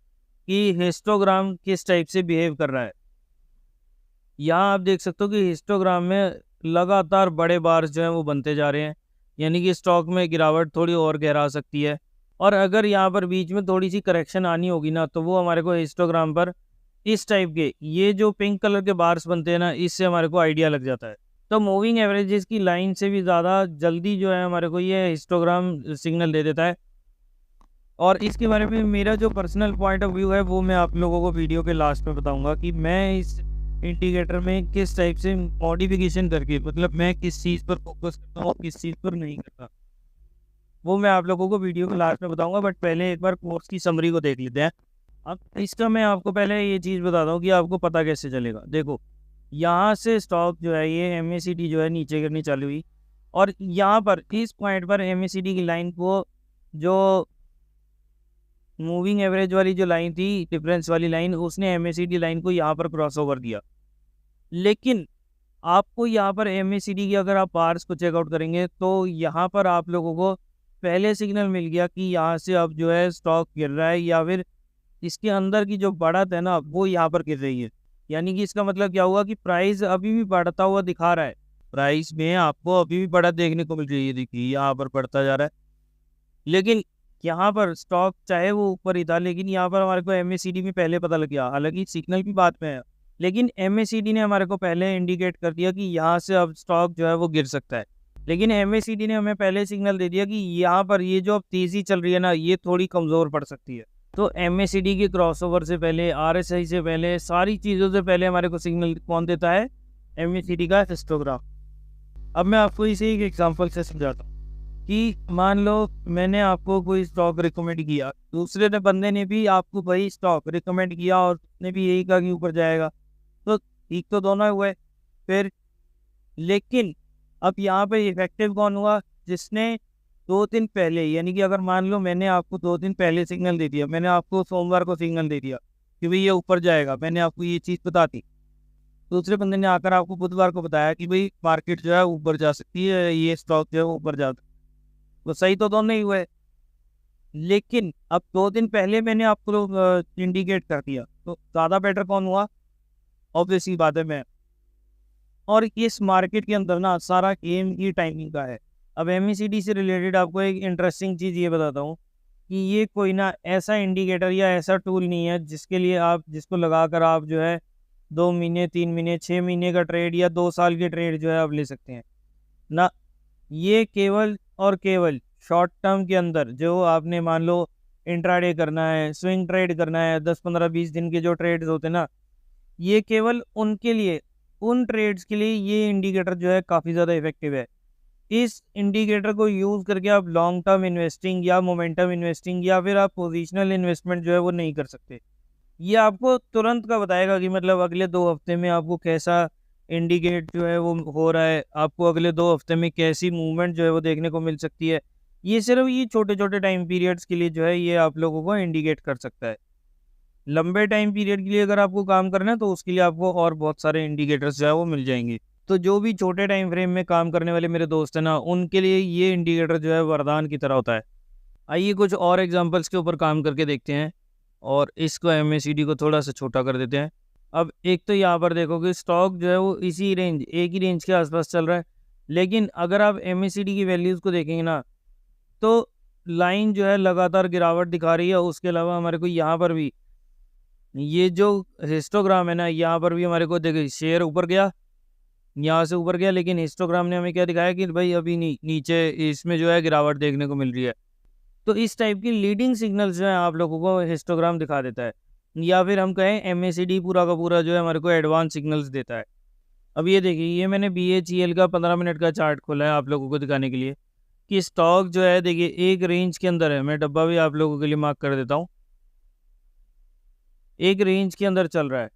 कि हिस्टोग्राम किस टाइप से बिहेव कर रहा है। यहाँ आप देख सकते हो कि हिस्टोग्राम में लगातार बड़े बार्स जो हैं वो बनते जा रहे हैं, यानी कि स्टॉक में गिरावट थोड़ी और गहरा सकती है। और अगर यहाँ पर बीच में थोड़ी सी करेक्शन आनी होगी ना, तो वो हमारे को हिस्टोग्राम पर इस टाइप के ये जो पिंक कलर के बार्स बनते हैं ना, इससे हमारे को आइडिया लग जाता है। तो मूविंग एवरेजेस की लाइन से भी ज़्यादा जल्दी जो है हमारे को ये हिस्टोग्राम सिग्नल दे देता है। और इसके बारे में मेरा जो पर्सनल पॉइंट ऑफ व्यू है वो मैं आप लोगों को वीडियो के लास्ट में बताऊंगा कि मैं इस इंडिकेटर में किस टाइप से मॉडिफिकेशन करके, मतलब मैं किस चीज़ पर फोकस करता हूँ, किस चीज़ पर नहीं करता, वो मैं आप लोगों को वीडियो के लास्ट में बताऊंगा। बट पहले एक बार कोर्स की समरी को देख लेते हैं। अब इसका मैं आपको पहले ये चीज़ बताता हूँ कि आपको पता कैसे चलेगा। देखो यहाँ से स्टॉक जो है ये MACD जो है नीचे गिरनी चालू हुई, और यहाँ पर इस पॉइंट पर MACD की लाइन को, जो मूविंग एवरेज वाली जो लाइन थी, डिफरेंस वाली लाइन, उसने MACD लाइन को यहाँ पर क्रॉस ओवर दिया। लेकिन आपको यहाँ पर MACD की अगर आप पार्स को चेकआउट करेंगे तो यहाँ पर आप लोगों को पहले सिग्नल मिल गया कि यहाँ से अब जो है स्टॉक गिर रहा है, या फिर इसके अंदर की जो बढ़त है ना वो यहाँ पर गिर रही है। यानी कि इसका मतलब क्या हुआ कि प्राइस अभी भी बढ़ता हुआ दिखा रहा है। प्राइस में आपको अभी भी बढ़त देखने को मिल रही है, देखिए यहाँ पर बढ़ता जा रहा है। लेकिन यहाँ पर स्टॉक चाहे वो ऊपर ही था, लेकिन यहाँ पर हमारे को MACD में पहले पता लग गया। हालांकि सिग्नल भी बाद में है, लेकिन MACD ने हमारे को पहले इंडिकेट कर दिया कि यहाँ से अब स्टॉक जो है वो गिर सकता है। लेकिन MACD ने हमें पहले सिग्नल दे दिया कि यहाँ पर ये जो अब तेज़ी चल रही है ना, ये थोड़ी कमज़ोर पड़ सकती है। तो MACD के क्रॉसओवर से पहले, RSI से पहले, सारी चीज़ों से पहले हमारे को सिग्नल कौन देता है, MACD का हिस्टोग्राम। अब मैं आपको इसे एक एग्जांपल से समझाता हूँ कि मान लो मैंने आपको कोई स्टॉक रिकमेंड किया, दूसरे बंदे ने भी आपको वही स्टॉक रिकमेंड किया और उसने भी यही कहा कि ऊपर जाएगा, तो ठीक तो दोनों हुए। फिर लेकिन अब यहाँ पे इफेक्टिव कौन हुआ? जिसने 2 दिन पहले, यानी कि अगर मान लो मैंने आपको 2 दिन पहले सिग्नल दे दिया, मैंने आपको सोमवार को सिग्नल दे दिया कि भाई ये ऊपर जाएगा, मैंने आपको ये चीज़ बता दी। दूसरे बंदे ने आकर आपको बुधवार को बताया कि भाई मार्केट जो है ऊपर जा सकती है, ये स्टॉक जो है ऊपर जा सकता है। तो सही तो दोनों ही हुए, लेकिन अब 2 दिन पहले मैंने आपको इंडिकेट कर दिया, तो ज़्यादा बेटर कौन हुआ? ऑब्वियस ही बात है मैं। और इस मार्केट के अंदर ना सारा गेम ही टाइमिंग का है। अब एमएसीडी से रिलेटेड आपको एक इंटरेस्टिंग चीज़ ये बताता हूँ कि ये कोई ना ऐसा इंडिकेटर या ऐसा टूल नहीं है जिसके लिए आप, जिसको लगाकर आप जो है 2 महीने, 3 महीने, 6 महीने का ट्रेड या 2 साल के ट्रेड जो है आप ले सकते हैं ना। ये केवल और केवल शॉर्ट टर्म के अंदर जो आपने मान लो इंट्राडे करना है, स्विंग ट्रेड करना है, 10, 15, 20 दिन के जो ट्रेड्स होते हैं ना, ये केवल उनके लिए, उन ट्रेड्स के लिए ये इंडिकेटर जो है काफ़ी ज़्यादा इफेक्टिव है। इस इंडिकेटर को यूज़ करके आप लॉन्ग टर्म इन्वेस्टिंग या मोमेंटम इन्वेस्टिंग या फिर आप पोजिशनल इन्वेस्टमेंट जो है वो नहीं कर सकते। ये आपको तुरंत का बताएगा कि मतलब अगले 2 हफ्ते में आपको कैसा इंडिकेट जो है वो हो रहा है, आपको अगले 2 हफ्ते में कैसी मूवमेंट जो है वो देखने को मिल सकती है। ये सिर्फ ये छोटे छोटे टाइम पीरियड्स के लिए जो है ये आप लोगों को इंडिकेट कर सकता है। लंबे टाइम पीरियड के लिए अगर आपको काम करना है तो उसके लिए आपको और बहुत सारे इंडिकेटर्स जो है वो मिल जाएंगे। तो जो भी छोटे टाइम फ्रेम में काम करने वाले मेरे दोस्त हैं ना, उनके लिए ये इंडिकेटर जो है वरदान की तरह होता है। आइए कुछ और एग्जांपल्स के ऊपर काम करके देखते हैं और इसको एमएसीडी को थोड़ा सा छोटा कर देते हैं। अब एक तो यहाँ पर देखो कि स्टॉक जो है वो इसी रेंज, एक ही रेंज के आसपास चल रहा है, लेकिन अगर आप एमएसीडी की वैल्यूज़ को देखेंगे ना, तो लाइन जो है लगातार गिरावट दिखा रही है। उसके अलावा हमारे को यहाँ पर भी ये जो हिस्टोग्राम है ना, यहाँ पर भी हमारे को देखिए शेयर ऊपर गया, यहाँ से ऊपर गया, लेकिन हिस्टोग्राम ने हमें क्या दिखाया कि भाई अभी नीचे इसमें जो है गिरावट देखने को मिल रही है। तो इस टाइप की लीडिंग सिग्नल्स जो है आप लोगों को हिस्टोग्राम दिखा देता है, या फिर हम कहें एमएसीडी पूरा का पूरा जो है हमारे को एडवांस सिग्नल्स देता है। अब ये देखिए, ये मैंने BHEL का 15 मिनट का चार्ट खोला है आप लोगों को दिखाने के लिए कि स्टॉक जो है देखिए एक रेंज के अंदर है। मैं डब्बा भी आप लोगों के लिए मार्क कर देता हूँ, एक रेंज के अंदर चल रहा है।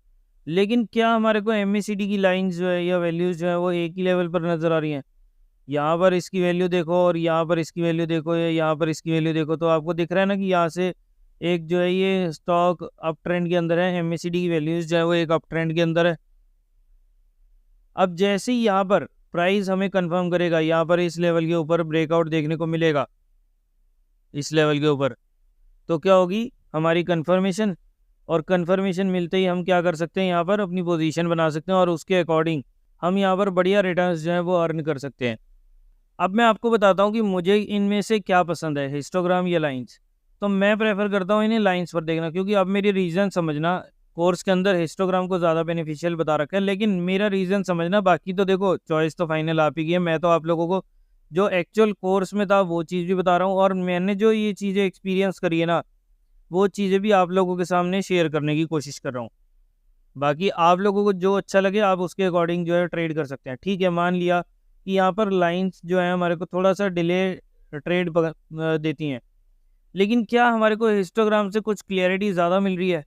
लेकिन क्या हमारे को एमएसीडी की लाइंस जो है या वैल्यूज जो है वो एक ही लेवल पर नज़र आ रही हैं? यहाँ पर इसकी वैल्यू देखो और यहाँ पर इसकी वैल्यू देखो या यहाँ पर इसकी वैल्यू देखो, तो आपको दिख रहा है ना कि यहाँ से एक जो है ये स्टॉक अप ट्रेंड के अंदर है, एमएसीडी की वैल्यूज जो है वो एक अप ट्रेंड के अंदर है। अब जैसे ही यहाँ पर प्राइस हमें कंफर्म करेगा, यहाँ पर इस लेवल के ऊपर ब्रेकआउट देखने को मिलेगा, इस लेवल के ऊपर, तो क्या होगी हमारी कंफर्मेशन। और कंफर्मेशन मिलते ही हम क्या कर सकते हैं, यहाँ पर अपनी पोजीशन बना सकते हैं और उसके अकॉर्डिंग हम यहाँ पर बढ़िया रिटर्न्स जो है वो अर्न कर सकते हैं। अब मैं आपको बताता हूँ कि मुझे इनमें से क्या पसंद है, हिस्टोग्राम या लाइंस। तो मैं प्रेफर करता हूँ इन्हें लाइंस पर देखना, क्योंकि अब मेरी रीज़न समझना, कोर्स के अंदर हिस्टोग्राम को ज़्यादा बेनिफिशियल बता रखा है, लेकिन मेरा रीज़न समझना। बाकी तो देखो चॉइस तो फाइनल आप ही की है। मैं तो आप लोगों को जो एक्चुअल कोर्स में था वो चीज़ भी बता रहा हूँ, और मैंने जो ये चीज़ें एक्सपीरियंस करी है ना, वो चीज़ें भी आप लोगों के सामने शेयर करने की कोशिश कर रहा हूँ। बाकी आप लोगों को जो अच्छा लगे आप उसके अकॉर्डिंग जो है ट्रेड कर सकते हैं। ठीक है, मान लिया कि यहाँ पर लाइंस जो है हमारे को थोड़ा सा डिले ट्रेड देती हैं, लेकिन क्या हमारे को हिस्टोग्राम से कुछ क्लियरिटी ज़्यादा मिल रही है?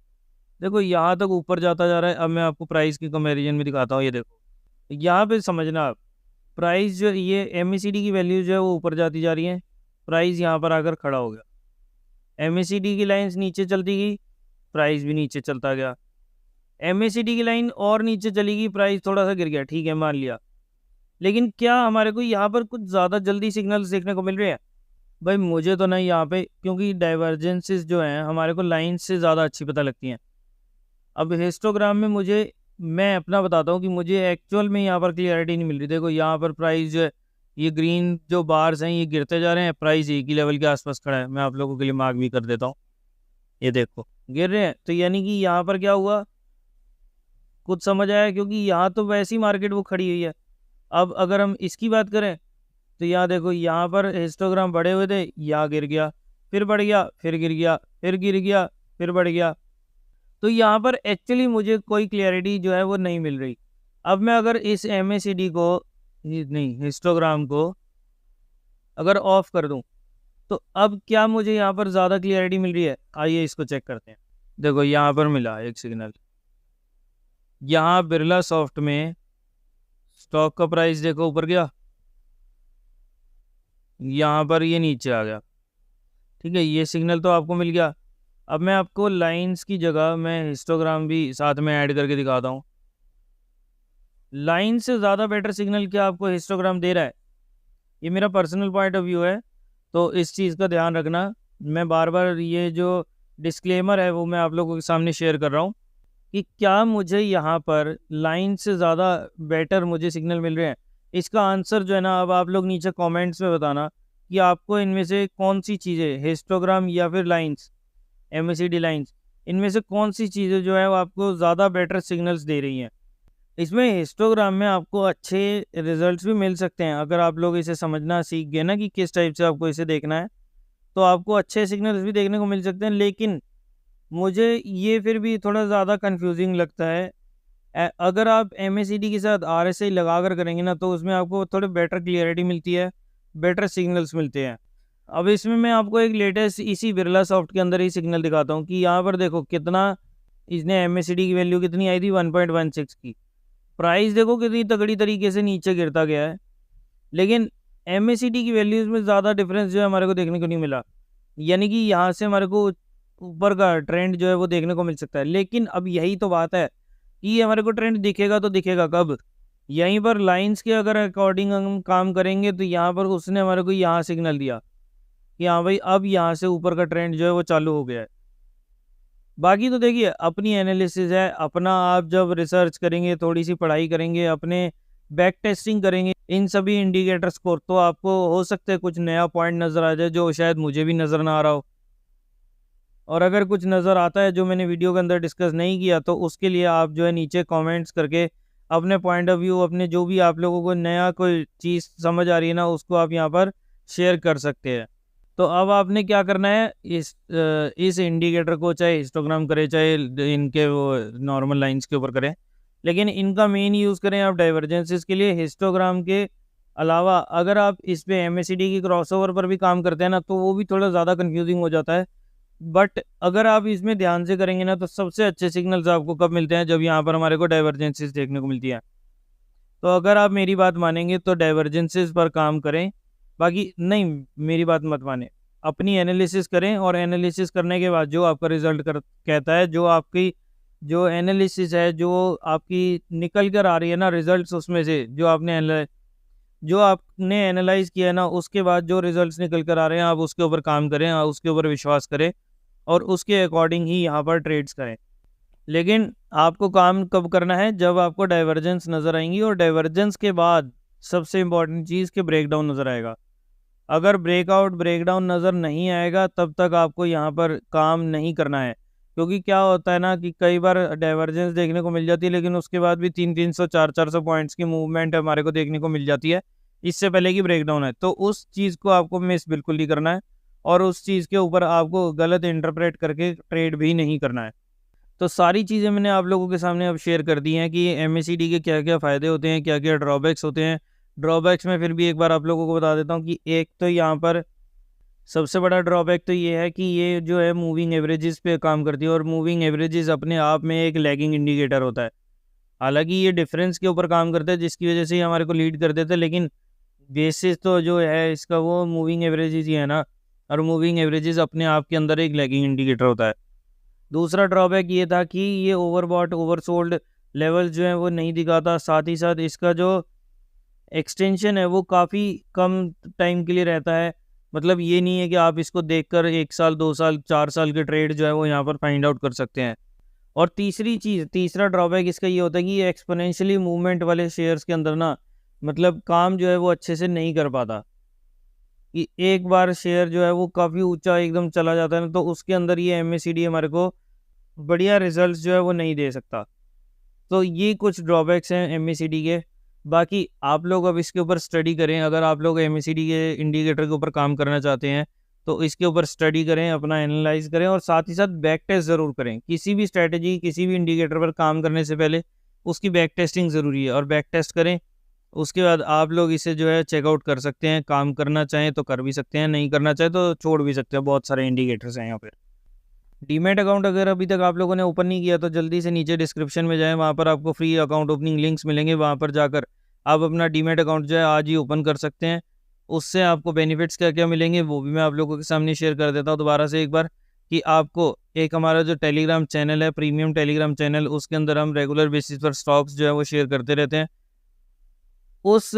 देखो यहाँ तक ऊपर जाता जा रहा है। अब मैं आपको प्राइस की कंपैरिजन में दिखाता हूँ। ये देखो, यहाँ पे समझना आप, प्राइस जो ये एमएसीडी की वैल्यू जो है वो ऊपर जाती जा रही है, प्राइस यहाँ पर आकर खड़ा हो गया, एमएसीडी की लाइंस नीचे चलती गई, प्राइस भी नीचे चलता गया, एमएसीडी की लाइन और नीचे चली गई, प्राइस थोड़ा सा गिर गया। ठीक है, मान लिया, लेकिन क्या हमारे को यहाँ पर कुछ ज़्यादा जल्दी सिग्नल्स देखने को मिल रहे हैं? भाई मुझे तो नहीं यहाँ पे, क्योंकि डाइवर्जेंसेस जो हैं हमारे को लाइन से ज़्यादा अच्छी पता लगती हैं। अब हिस्टोग्राम में मुझे, मैं अपना बताता हूँ कि मुझे एक्चुअल में यहाँ पर क्लियरिटी नहीं मिल रही। देखो यहाँ पर प्राइस जो है, ये ग्रीन जो बार्स हैं ये गिरते जा रहे हैं, प्राइस एक ही लेवल के आसपास खड़ा है। मैं आप लोगों के लिए मार्क भी कर देता हूँ, ये देखो गिर रहे हैं। तो यानी कि यहाँ पर क्या हुआ, कुछ समझ आया? क्योंकि यहाँ तो वैसी मार्केट वो खड़ी हुई है। अब अगर हम इसकी बात करें तो यहाँ देखो, यहाँ पर हिस्टोग्राम बढ़े हुए थे, यहाँ गिर गया, फिर बढ़ गया, फिर गिर गया, फिर गिर गया, फिर बढ़ गया। तो यहाँ पर एक्चुअली मुझे कोई क्लियरिटी जो है वो नहीं मिल रही। अब मैं अगर इस एमएसीडी को, नहीं हिस्टोग्राम को अगर ऑफ कर दूं, तो अब क्या मुझे यहाँ पर ज़्यादा क्लियरिटी मिल रही है? आइए इसको चेक करते हैं। देखो यहाँ पर मिला एक सिग्नल, यहाँ बिरला सॉफ्ट में स्टॉक का प्राइस देखो ऊपर गया, यहाँ पर ये नीचे आ गया। ठीक है, ये सिग्नल तो आपको मिल गया। अब मैं आपको लाइंस की जगह मैं हिस्टोग्राम भी साथ में ऐड करके दिखाता हूँ। लाइन से ज़्यादा बेटर सिग्नल क्या आपको हिस्टोग्राम दे रहा है, ये मेरा पर्सनल पॉइंट ऑफ व्यू है, तो इस चीज़ का ध्यान रखना। मैं बार बार ये जो डिस्क्लेमर है वो मैं आप लोगों के सामने शेयर कर रहा हूँ कि क्या मुझे यहाँ पर लाइन से ज़्यादा बेटर मुझे सिग्नल मिल रहे हैं। इसका आंसर जो है ना, अब आप लोग नीचे कमेंट्स में बताना कि आपको इनमें से कौन सी चीज़ें, हिस्टोग्राम या फिर लाइंस, MACD लाइंस, इनमें से कौन सी चीज़ें जो है वो आपको ज़्यादा बेटर सिग्नल्स दे रही हैं। इसमें हिस्टोग्राम में आपको अच्छे रिजल्ट्स भी मिल सकते हैं अगर आप लोग इसे समझना सीख गए ना कि किस टाइप से आपको इसे देखना है, तो आपको अच्छे सिग्नल्स भी देखने को मिल सकते हैं। लेकिन मुझे ये फिर भी थोड़ा ज़्यादा कंफ्यूजिंग लगता है। अगर आप MACD के साथ RSI लगा कर करेंगे ना, तो उसमें आपको थोड़ी बेटर क्लियरिटी मिलती है, बेटर सिग्नल्स मिलते हैं। अब इसमें मैं आपको एक लेटेस्ट इसी बिरला सॉफ्ट के अंदर ही सिग्नल दिखाता हूँ कि यहाँ पर देखो कितना इसने MACD की वैल्यू कितनी आई थी, 1.16 की। प्राइस देखो कितनी तगड़ी तरीके से नीचे गिरता गया है, लेकिन MACD की वैल्यूज़ में ज़्यादा डिफरेंस जो है हमारे को देखने को नहीं मिला। यानी कि यहाँ से हमारे को ऊपर का ट्रेंड जो है वो देखने को मिल सकता है। लेकिन अब यही तो बात है कि ये हमारे को ट्रेंड दिखेगा तो दिखेगा कब, यहीं पर लाइंस के अगर अकॉर्डिंग हम काम करेंगे तो यहाँ पर उसने हमारे को यहाँ सिग्नल दिया कि हाँ भाई अब यहाँ से ऊपर का ट्रेंड जो है वो चालू हो गया है। बाकी तो देखिए अपनी एनालिसिस है, अपना आप जब रिसर्च करेंगे, थोड़ी सी पढ़ाई करेंगे, अपने बैक टेस्टिंग करेंगे इन सभी इंडिकेटर्स को, तो आपको हो सकता है कुछ नया पॉइंट नज़र आ जाए जो शायद मुझे भी नज़र ना आ रहा हो। और अगर कुछ नज़र आता है जो मैंने वीडियो के अंदर डिस्कस नहीं किया, तो उसके लिए आप जो है नीचे कमेंट्स करके अपने पॉइंट ऑफ व्यू, अपने जो भी आप लोगों को नया कोई चीज़ समझ आ रही है ना, उसको आप यहाँ पर शेयर कर सकते हैं। तो अब आपने क्या करना है, इस इंडिकेटर को चाहे हिस्टोग्राम करे चाहे इनके वो नॉर्मल लाइंस के ऊपर करें, लेकिन इनका मेन यूज़ करें आप डाइवर्जेंसेस के लिए। हिस्टोग्राम के अलावा अगर आप इस पे MACD की क्रॉसओवर पर भी काम करते हैं ना, तो वो भी थोड़ा ज़्यादा कंफ्यूजिंग हो जाता है। बट अगर आप इसमें ध्यान से करेंगे ना, तो सबसे अच्छे सिग्नल्स आपको कब मिलते हैं, जब यहाँ पर हमारे को डाइवर्जेंसेस देखने को मिलती है। तो अगर आप मेरी बात मानेंगे तो डाइवर्जेंसेस पर काम करें, बाकी नहीं मेरी बात मत माने, अपनी एनालिसिस करें और एनालिसिस करने के बाद जो आपका रिजल्ट कहता है, जो आपकी जो एनालिसिस है, जो आपकी निकल कर आ रही है ना रिजल्ट्स, उसमें से जो आपने एनालाइज किया है ना, उसके बाद जो रिजल्ट्स निकल कर आ रहे हैं आप उसके ऊपर काम करें, उसके ऊपर विश्वास करें और उसके अकॉर्डिंग ही यहाँ पर ट्रेड्स करें। लेकिन आपको काम कब करना है, जब आपको डाइवर्जेंस नज़र आएंगी, और डाइवर्जेंस के बाद सबसे इम्पॉर्टेंट चीज़ के ब्रेकडाउन नज़र आएगा। अगर ब्रेकडाउन नज़र नहीं आएगा तब तक आपको यहाँ पर काम नहीं करना है। क्योंकि क्या होता है ना कि कई बार डाइवर्जेंस देखने को मिल जाती है, लेकिन उसके बाद भी 300-300 400-400 पॉइंट्स की मूवमेंट हमारे को देखने को मिल जाती है, इससे पहले कि ब्रेकडाउन है। तो उस चीज़ को आपको मिस बिल्कुल नहीं करना है, और उस चीज़ के ऊपर आपको गलत इंटरप्रेट करके ट्रेड भी नहीं करना है। तो सारी चीज़ें मैंने आप लोगों के सामने अब शेयर कर दी हैं कि MACD के क्या क्या फ़ायदे होते हैं, क्या क्या ड्रॉबैक्स होते हैं। ड्रॉबैक्स में फिर भी एक बार आप लोगों को बता देता हूँ कि एक तो यहाँ पर सबसे बड़ा ड्रॉबैक तो ये है कि ये जो है मूविंग एवरेजेस पे काम करती है, और मूविंग एवरेजेस अपने आप में एक लैगिंग इंडिकेटर होता है। हालांकि ये डिफरेंस के ऊपर काम करता है, जिसकी वजह से ये हमारे को लीड कर देता है, लेकिन बेसिस तो जो है इसका वो मूविंग एवरेजेस ही है ना, और मूविंग एवरेजेस अपने आप के अंदर एक लैगिंग इंडिकेटर होता है। दूसरा ड्रॉबैक ये था कि ये ओवरबॉट ओवरसोल्ड लेवल जो है वो नहीं दिखाता, साथ ही साथ इसका जो एक्सटेंशन है वो काफ़ी कम टाइम के लिए रहता है। मतलब ये नहीं है कि आप इसको देखकर 1 साल 2 साल 4 साल के ट्रेड जो है वो यहाँ पर फाइंड आउट कर सकते हैं। और तीसरा ड्रॉबैक इसका ये होता है कि ये एक्सपोनेंशियली मूवमेंट वाले शेयर्स के अंदर ना, मतलब काम जो है वो अच्छे से नहीं कर पाता, कि एक बार शेयर जो है वो काफ़ी ऊंचा एकदम चला जाता है ना, तो उसके अंदर ये MACD हमारे को बढ़िया रिजल्ट्स जो है वो नहीं दे सकता। तो ये कुछ ड्रॉबैक्स हैं MACD के। बाकी आप लोग अब इसके ऊपर स्टडी करें, अगर आप लोग MACD के इंडिकेटर के ऊपर काम करना चाहते हैं तो इसके ऊपर स्टडी करें, अपना एनालाइज करें, और साथ ही साथ बैक टेस्ट ज़रूर करें। किसी भी स्ट्रैटेजी, किसी भी इंडिकेटर पर काम करने से पहले उसकी बैक टेस्टिंग ज़रूरी है, और बैक टेस्ट करें, उसके बाद आप लोग इसे जो है चेकआउट कर सकते हैं। काम करना चाहें तो कर भी सकते हैं, नहीं करना चाहें तो छोड़ भी सकते हैं। बहुत सारे इंडिकेटर्स हैं यहाँ पर। डीमैट अकाउंट अगर अभी तक आप लोगों ने ओपन नहीं किया तो जल्दी से नीचे डिस्क्रिप्शन में जाएं, वहाँ पर आपको फ्री अकाउंट ओपनिंग लिंक्स मिलेंगे, वहाँ पर जाकर आप अपना डीमैट अकाउंट जो है आज ही ओपन कर सकते हैं। उससे आपको बेनिफिट्स क्या क्या मिलेंगे वो भी मैं आप लोगों के सामने शेयर कर देता हूँ दोबारा से एक बार, कि आपको एक हमारा जो टेलीग्राम चैनल है, प्रीमियम टेलीग्राम चैनल, उसके अंदर हम रेगुलर बेसिस पर स्टॉक्स जो है वो शेयर करते रहते हैं। उस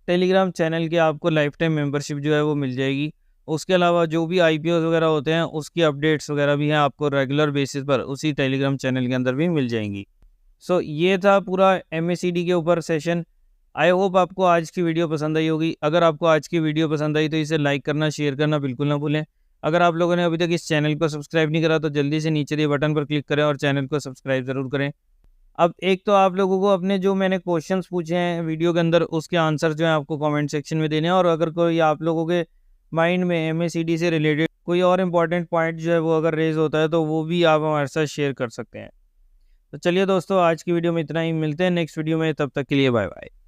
टेलीग्राम चैनल की आपको लाइफ टाइम मेंबरशिप जो है वो मिल जाएगी। उसके अलावा जो भी आईपीओ वगैरह होते हैं उसकी अपडेट्स वगैरह भी हैं आपको रेगुलर बेसिस पर उसी टेलीग्राम चैनल के अंदर भी मिल जाएंगी। सो ये था पूरा एमएसीडी के ऊपर सेशन। आई होप आपको आज की वीडियो पसंद आई होगी। अगर आपको आज की वीडियो पसंद आई तो इसे लाइक करना, शेयर करना बिल्कुल ना भूलें। अगर आप लोगों ने अभी तक इस चैनल को सब्सक्राइब नहीं करा तो जल्दी से नीचे दिए बटन पर क्लिक करें और चैनल को सब्सक्राइब ज़रूर करें। अब एक तो आप लोगों को अपने जो मैंने क्वेश्चंस पूछे हैं वीडियो के अंदर उसके आंसर जो है आपको कमेंट सेक्शन में देने हैं, और अगर कोई आप लोगों के माइंड में एमएसीडी से रिलेटेड कोई और इम्पोर्टेंट पॉइंट जो है वो अगर रेज होता है तो वो भी आप हमारे साथ शेयर कर सकते हैं। तो चलिए दोस्तों, आज की वीडियो में इतना ही, मिलते हैं नेक्स्ट वीडियो में, तब तक के लिए बाय बाय।